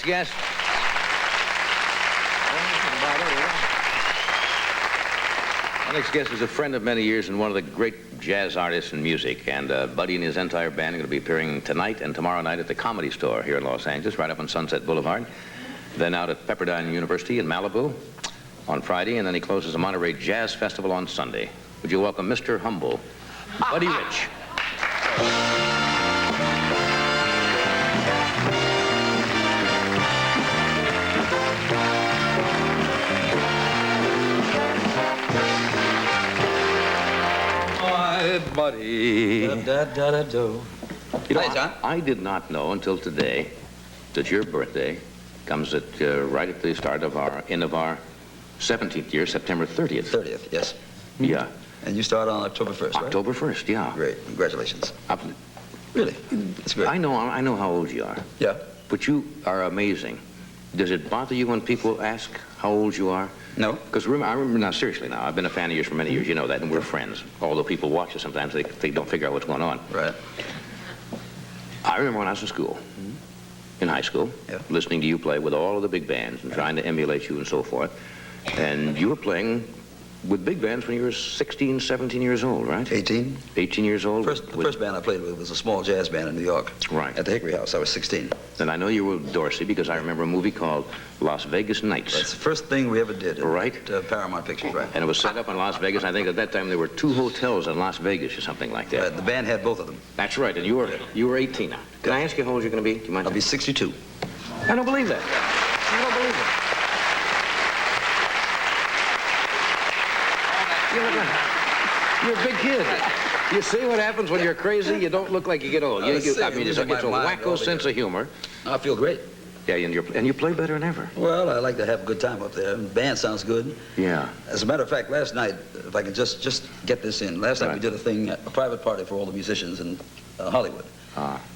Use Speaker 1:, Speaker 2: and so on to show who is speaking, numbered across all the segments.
Speaker 1: Guest. Our next guest is a friend of many years and one of the great jazz artists in music. And Buddy and his entire band are going to be appearing tonight and tomorrow night at the Comedy Store here in Los Angeles, right up on Sunset Boulevard. Then out at Pepperdine University in Malibu on Friday, and then he closes the Monterey Jazz Festival on Sunday. Would you welcome Mr. Humble, Buddy Rich. Buddy.
Speaker 2: Da-da-da-da-do.
Speaker 1: You know,
Speaker 2: Hi, John.
Speaker 1: I did not know until today that your birthday comes at right at the start of our end of our 17th year, September 30th.
Speaker 2: 30th, yes.
Speaker 1: Yeah.
Speaker 2: And you start on October 1st, right?
Speaker 1: October 1st, yeah.
Speaker 2: Great. Congratulations. Really? That's great.
Speaker 1: I know how old you are.
Speaker 2: Yeah.
Speaker 1: But you are amazing. Does it bother you when people ask how old you are?
Speaker 2: No.
Speaker 1: Because I remember now, seriously now, I've been a fan of yours for many years, you know that, and we're friends. Although people watch us sometimes, they don't figure out what's going on.
Speaker 2: Right.
Speaker 1: I remember when I was in school, in high school, listening to you play with all of the big bands and trying to emulate you and so forth. And you were playing with big bands when you were 16, 17 years old, right?
Speaker 2: 18.
Speaker 1: 18 years old?
Speaker 2: The first band I played with was a small jazz band in New York.
Speaker 1: Right.
Speaker 2: At the Hickory House. I was 16.
Speaker 1: And I know you were with Dorsey because I remember a movie called Las Vegas Nights.
Speaker 2: That's the first thing we ever did.
Speaker 1: Right.
Speaker 2: Paramount Pictures, right.
Speaker 1: And it was set up in Las Vegas. I think at that time there were 2 hotels in Las Vegas or something like that.
Speaker 2: The band had both of them.
Speaker 1: That's right. And you were 18 now. Can I ask you how old you're going to be? Do you mind?
Speaker 2: I'll be 62.
Speaker 1: I don't believe that. I don't believe that. You're a big kid. You see what happens when you're crazy? You don't look like you get old. I mean, it's a wacko sense of humor.
Speaker 2: I feel great.
Speaker 1: Yeah, and you play better than ever.
Speaker 2: Well, I like to have a good time up there. The band sounds good.
Speaker 1: Yeah.
Speaker 2: As a matter of fact, last night, if I could just get this in, last night we did a private party for all the musicians in Hollywood.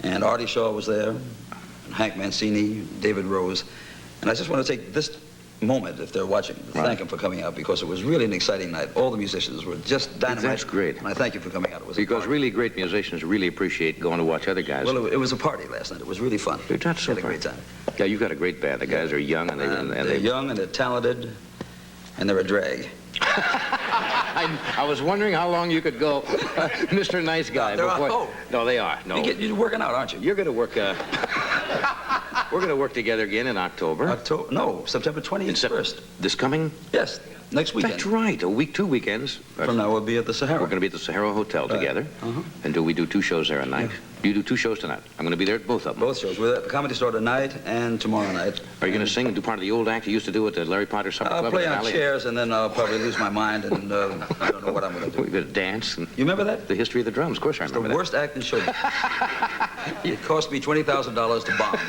Speaker 2: And Artie Shaw was there, and Hank Mancini, David Rose. And I just want to take this moment, if they're watching, to thank them for coming out, because it was really an exciting night. All the musicians were just dynamite.
Speaker 1: That's great.
Speaker 2: And I thank you for coming out. It was
Speaker 1: because really great musicians really appreciate going to watch other guys.
Speaker 2: Well, it was a party last night. It was really fun.
Speaker 1: That's so
Speaker 2: had a great time.
Speaker 1: Yeah, you've got a great band. The guys are young and
Speaker 2: they're young and they're talented, and they're a drag.
Speaker 1: I was wondering how long you could go, Mr. Nice Guy. No, they are. No,
Speaker 2: you're working out, aren't you?
Speaker 1: You're going to work. We're going to work together again in October.
Speaker 2: No, September 21st.
Speaker 1: This coming?
Speaker 2: Yes, next weekend.
Speaker 1: That's right. 2 weekends.
Speaker 2: From now we'll be at the Sahara.
Speaker 1: We're going to be at the Sahara Hotel together. And do we do 2 shows there a night? Do you do 2 shows tonight? I'm going to be there at both of them.
Speaker 2: Both shows. We're at the Comedy Store tonight and tomorrow night.
Speaker 1: Are you going to sing and do part of the old act you used to do at the Larry Potter Supper Club?
Speaker 2: I'll play on chairs, and then I'll probably lose my mind, and I don't know what I'm going to do.
Speaker 1: We're going to dance.
Speaker 2: You remember that?
Speaker 1: The history of the drums. Of course I remember that.
Speaker 2: It's the worst act in show business. It cost me $20,000 to bomb.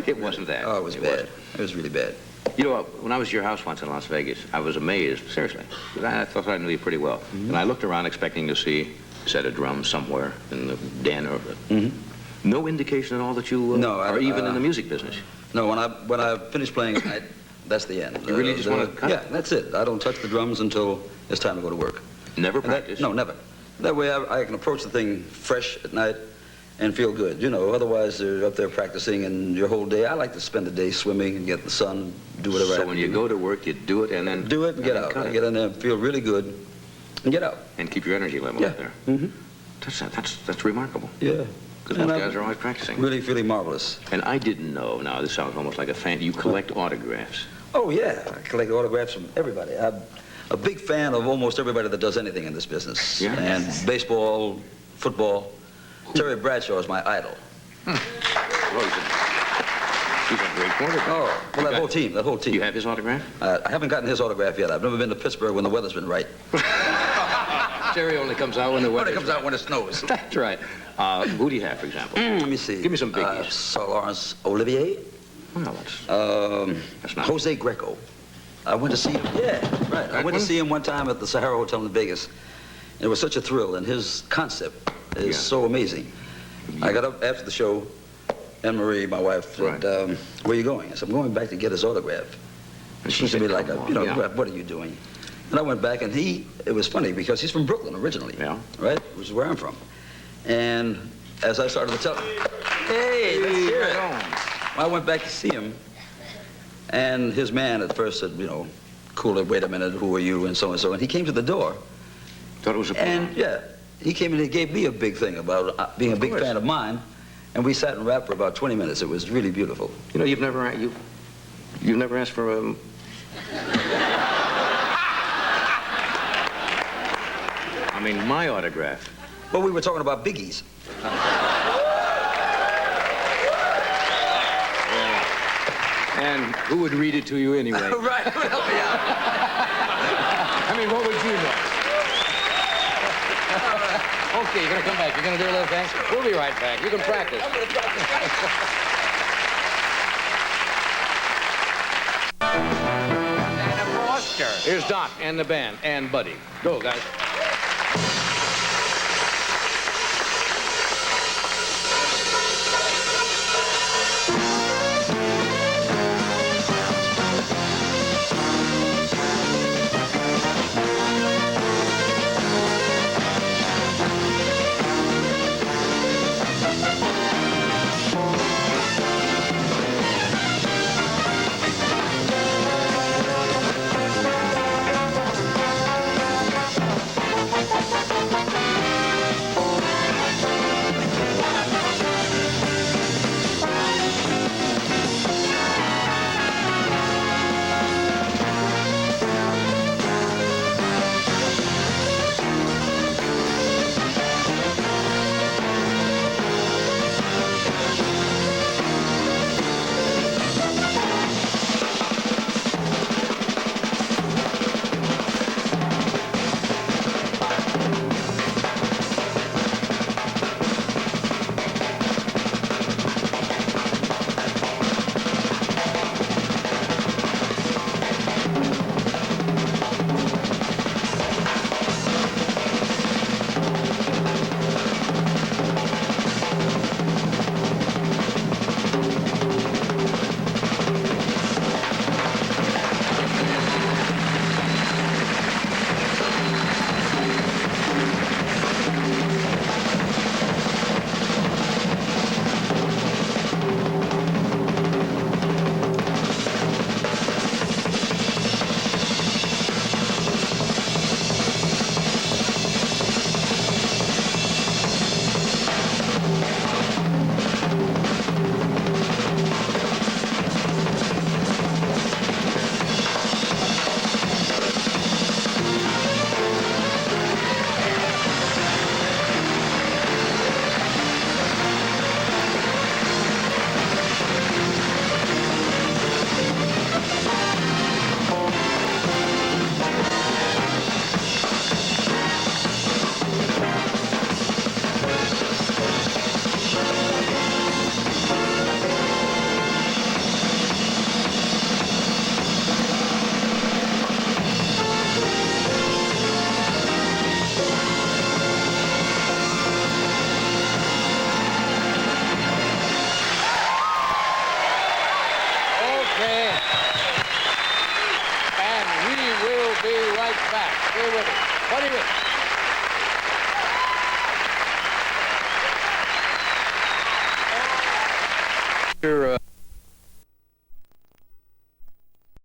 Speaker 1: It wasn't that.
Speaker 2: Oh, it was bad. It was really bad.
Speaker 1: You know, when I was at your house once in Las Vegas, I was amazed, seriously. I thought I knew you pretty well. And I looked around expecting to see a set of drums somewhere in the den or... No indication at all that you are even in the music business? No,
Speaker 2: when I finish playing at night, that's the end.
Speaker 1: You really just want to cut?
Speaker 2: Yeah, that's it. I don't touch the drums until it's time to go to work.
Speaker 1: Never practice?
Speaker 2: No, never. That way I can approach the thing fresh at night and feel good. You know, otherwise they're up there practicing and your whole day. I like to spend the day swimming and get in the sun, do whatever I have to do.
Speaker 1: So when you go to work, you do it and then...
Speaker 2: Do it and get out. I get in there, feel really good, and get out.
Speaker 1: And keep your energy level up there. That's remarkable.
Speaker 2: Yeah.
Speaker 1: Because most guys are always practicing.
Speaker 2: Really feeling marvelous.
Speaker 1: And I didn't know, now this sounds almost like a fan, you collect autographs.
Speaker 2: Oh, yeah. I collect autographs from everybody. I'm a big fan of almost everybody that does anything in this business.
Speaker 1: Yeah.
Speaker 2: And baseball, football. Terry Bradshaw is my idol.
Speaker 1: Well, he's a great quarterback.
Speaker 2: Oh, well, that whole team.
Speaker 1: You have his autograph?
Speaker 2: I haven't gotten his autograph yet. I've never been to Pittsburgh when the weather's been right.
Speaker 1: Terry only comes out when the weather
Speaker 2: comes out when it snows.
Speaker 1: That's right. Who do you have, for example?
Speaker 2: Let me see.
Speaker 1: Give me some biggies.
Speaker 2: Sir Lawrence Olivier.
Speaker 1: Well, that's not...
Speaker 2: Jose Greco. I went to see him. Yeah, right. I went to see him one time at the Sahara Hotel in Vegas. It was such a thrill, and his concept is so amazing. I got up after the show, Anne-Marie, my wife, said, where are you going? I said, I'm going back to get his autograph. And she said, like, what are you doing? And I went back, and it was funny, because he's from Brooklyn originally, right? Which is where I'm from. And as I started to tell him, hey, let's hear it. I went back to see him, and his man at first said, you know, cool it, wait a minute, who are you, and so and so. And he came to the door.
Speaker 1: Thought it was a
Speaker 2: And, yeah, he came and he gave me a big thing about being a big fan of mine. And we sat and rapped for about 20 minutes. It was really beautiful.
Speaker 1: You know, you've never asked for a... I mean, my autograph.
Speaker 2: Well, we were talking about biggies.
Speaker 1: And who would read it to you anyway?
Speaker 2: Right, help me out.
Speaker 1: I mean, what would you know? Okay, you're gonna come back. You're gonna do a little thing. We'll be right back. You can practice.
Speaker 2: I'm gonna practice.
Speaker 1: Here's Doc and the band and Buddy. Go, guys.